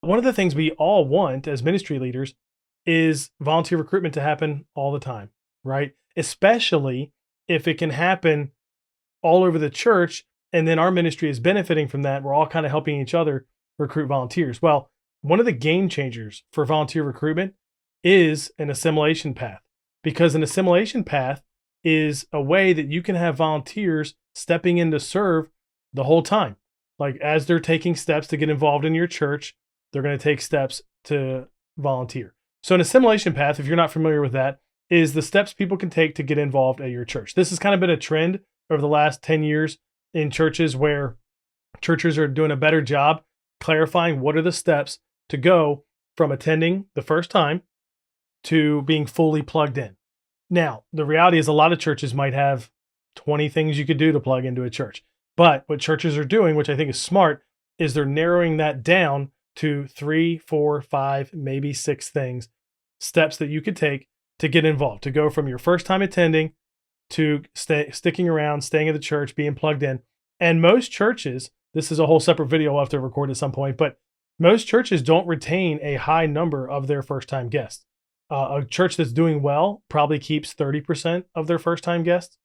One of the things we all want as ministry leaders is volunteer recruitment to happen all the time, right? Especially if it can happen all over the church and then our ministry is benefiting from that. We're all kind of helping each other recruit volunteers. Well, one of the game changers for volunteer recruitment is an assimilation path, because an assimilation path is a way that you can have volunteers stepping in to serve the whole time. Like as they're taking steps to get involved in your church, they're going to take steps to volunteer. So an assimilation path, if you're not familiar with that, is the steps people can take to get involved at your church. This has kind of been a trend over the last 10 years in churches, where churches are doing a better job clarifying what are the steps to go from attending the first time to being fully plugged in. Now, the reality is a lot of churches might have 20 things you could do to plug into a church. But what churches are doing, which I think is smart, is they're narrowing that down to 3, 4, 5, maybe 6 things, steps that you could take to get involved, to go from your first time attending to sticking around, staying at the church, being plugged in. And most churches, this is a whole separate video I'll have to record at some point, but most churches don't retain a high number of their first time guests. A church that's doing well probably keeps 30% of their first time guests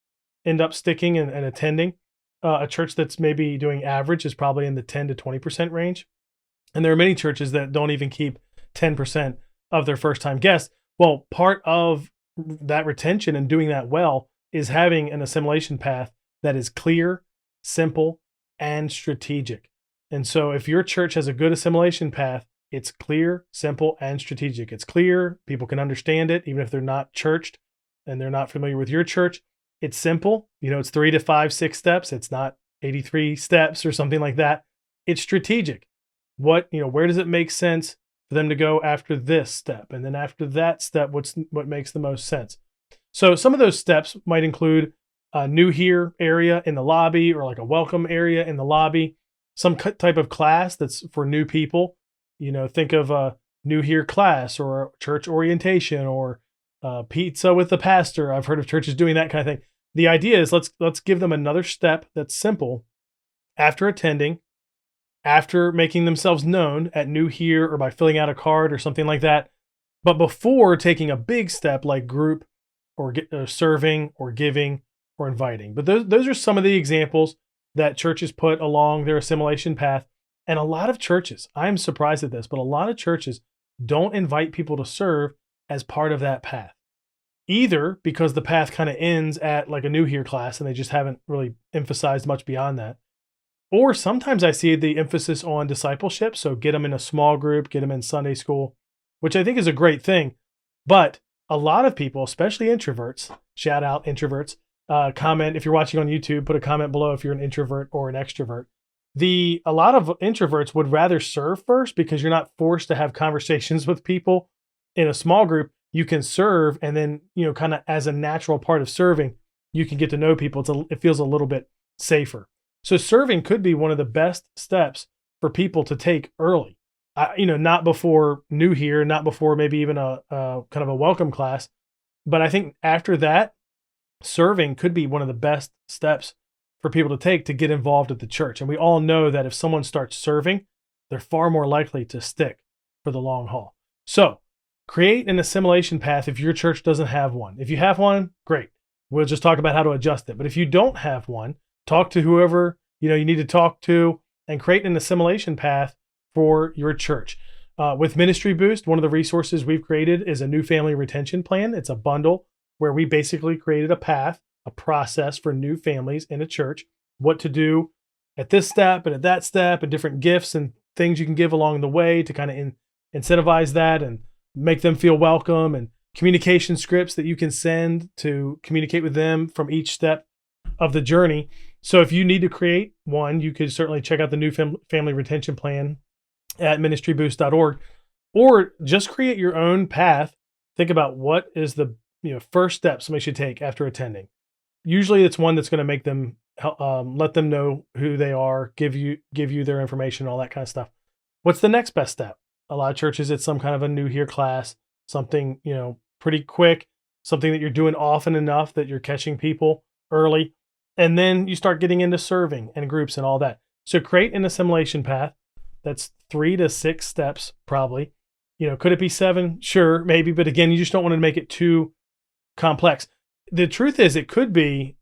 end up sticking and attending. A church that's maybe doing average is probably in the 10 to 20% range. And there are many churches that don't even keep 10% of their first time guests. Well, part of that retention and doing that well is having an assimilation path that is clear, simple, and strategic. And so if your church has a good assimilation path, it's clear, simple, and strategic. It's clear, people can understand it, even if they're not churched and they're not familiar with your church. It's simple. It's 3 to 5, 6 steps. It's not 83 steps or something like that. It's strategic. Where does it make sense for them to go after this step? And then after that step, what makes the most sense? So some of those steps might include a new here area in the lobby, or like a welcome area in the lobby, some type of class that's for new people. Think of a new here class or church orientation or pizza with the pastor. I've heard of churches doing that kind of thing. The idea is let's give them another step that's simple after attending, after making themselves known at new here or by filling out a card or something like that, but before taking a big step like group or serving or giving or inviting. But those are some of the examples that churches put along their assimilation path. And a lot of churches, I'm surprised at this, but a lot of churches don't invite people to serve as part of that path. Either because the path kind of ends at like a new here class and they just haven't really emphasized much beyond that. Or sometimes I see the emphasis on discipleship. So get them in a small group, get them in Sunday school, which I think is a great thing. But a lot of people, especially introverts, shout out introverts, comment if you're watching on YouTube, put a comment below if you're an introvert or an extrovert. A lot of introverts would rather serve first, because you're not forced to have conversations with people in a small group. You can serve, and then, kind of as a natural part of serving, you can get to know people. It feels a little bit safer. So serving could be one of the best steps for people to take early. Not before new here, not before maybe even a kind of a welcome class. But I think after that, serving could be one of the best steps for people to take to get involved at the church. And we all know that if someone starts serving, they're far more likely to stick for the long haul. So create an assimilation path if your church doesn't have one. If you have one, great. We'll just talk about how to adjust it. But if you don't have one, talk to whoever you need to talk to and create an assimilation path for your church. With Ministry Boost, one of the resources we've created is a new family retention plan. It's a bundle where we basically created a path, a process for new families in a church, what to do at this step and at that step, and different gifts and things you can give along the way to kind of incentivize that and make them feel welcome, and communication scripts that you can send to communicate with them from each step of the journey. So if you need to create one, you could certainly check out the new family retention plan at ministryboost.org, or just create your own path. Think about what is the first step somebody should take after attending. Usually it's one that's going to make them let them know who they are, give you their information, all that kind of stuff. What's the next best step? A lot of churches, it's some kind of a new here class, something, pretty quick, something that you're doing often enough that you're catching people early. And then you start getting into serving and groups and all that. So create an assimilation path That's 3 to 6 steps, probably. Could it be 7? Sure, maybe. But again, you just don't want to make it too complex. The truth is, it could be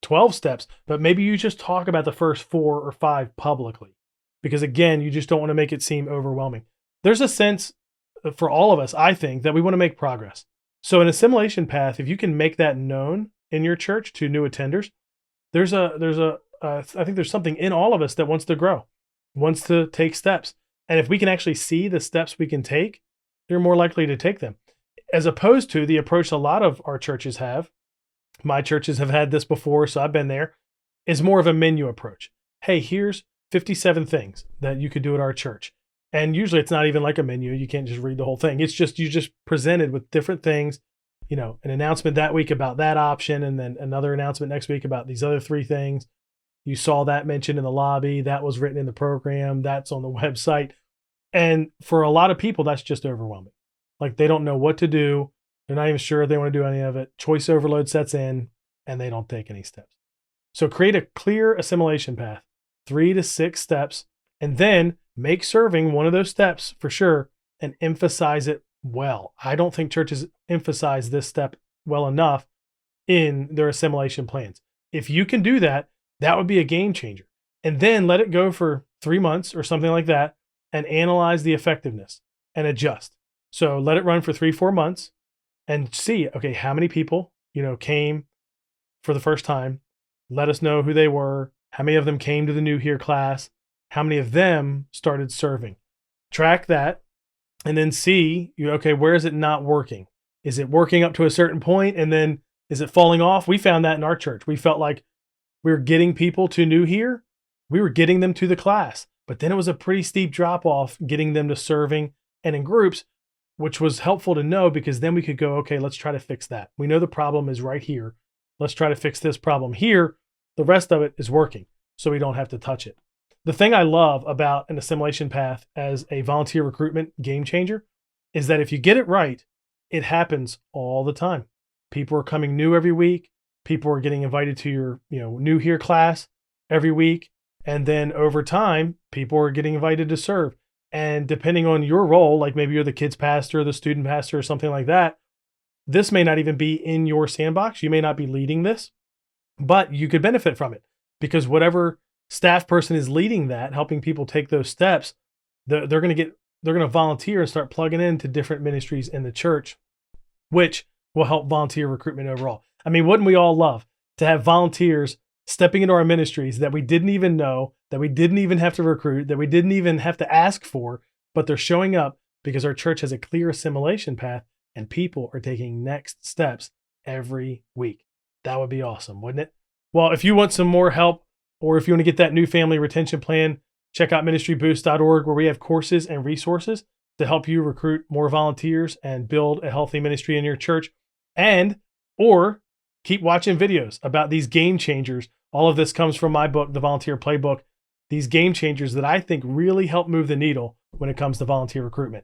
12 steps, but maybe you just talk about the first 4 or 5 publicly, because again, you just don't want to make it seem overwhelming. There's a sense for all of us, I think, that we want to make progress. So an assimilation path, if you can make that known in your church to new attenders, I think there's something in all of us that wants to grow, wants to take steps. And if we can actually see the steps we can take, you're more likely to take them. As opposed to the approach a lot of our churches have, my churches have had this before, so I've been there, is more of a menu approach. Hey, here's 57 things that you could do at our church. And usually it's not even like a menu. You can't just read the whole thing. It's just, you just presented with different things, an announcement that week about that option, and then another announcement next week about these other 3 things. You saw that mentioned in the lobby, that was written in the program, that's on the website. And for a lot of people, that's just overwhelming. Like, they don't know what to do. They're not even sure they want to do any of it. Choice overload sets in, and they don't take any steps. So create a clear assimilation path, 3 to 6 steps, and then make serving one of those steps for sure, and emphasize it well. I don't think churches emphasize this step well enough in their assimilation plans. If you can do that, that would be a game changer. And then let it go for 3 months or something like that, and analyze the effectiveness and adjust. So let it run for 3-4 months and see, okay, how many people, came for the first time. Let us know who they were. How many of them came to the new here class? How many of them started serving? Track that, and then see, okay, where is it not working? Is it working up to a certain point, and then is it falling off? We found that in our church. We felt like we were getting people to new here. We were getting them to the class, but then it was a pretty steep drop off getting them to serving and in groups, which was helpful to know, because then we could go, okay, let's try to fix that. We know the problem is right here. Let's try to fix this problem here. The rest of it is working, so we don't have to touch it. The thing I love about an assimilation path as a volunteer recruitment game changer is that if you get it right, it happens all the time. People are coming new every week. People are getting invited to your, new here class every week. And then over time, people are getting invited to serve. And depending on your role, like maybe you're the kids pastor, the student pastor, or something like that, this may not even be in your sandbox. You may not be leading this, but you could benefit from it, because whatever staff person is leading that, helping people take those steps, they're going to volunteer and start plugging into different ministries in the church, which will help volunteer recruitment overall. I mean, wouldn't we all love to have volunteers stepping into our ministries that we didn't even know, that we didn't even have to recruit, that we didn't even have to ask for, but they're showing up because our church has a clear assimilation path and people are taking next steps every week. That would be awesome, wouldn't it? Well, if you want some more help, or if you want to get that new family retention plan, check out ministryboost.org, where we have courses and resources to help you recruit more volunteers and build a healthy ministry in your church. Or keep watching videos about these game changers. All of this comes from my book, The Volunteer Playbook. These game changers that I think really help move the needle when it comes to volunteer recruitment.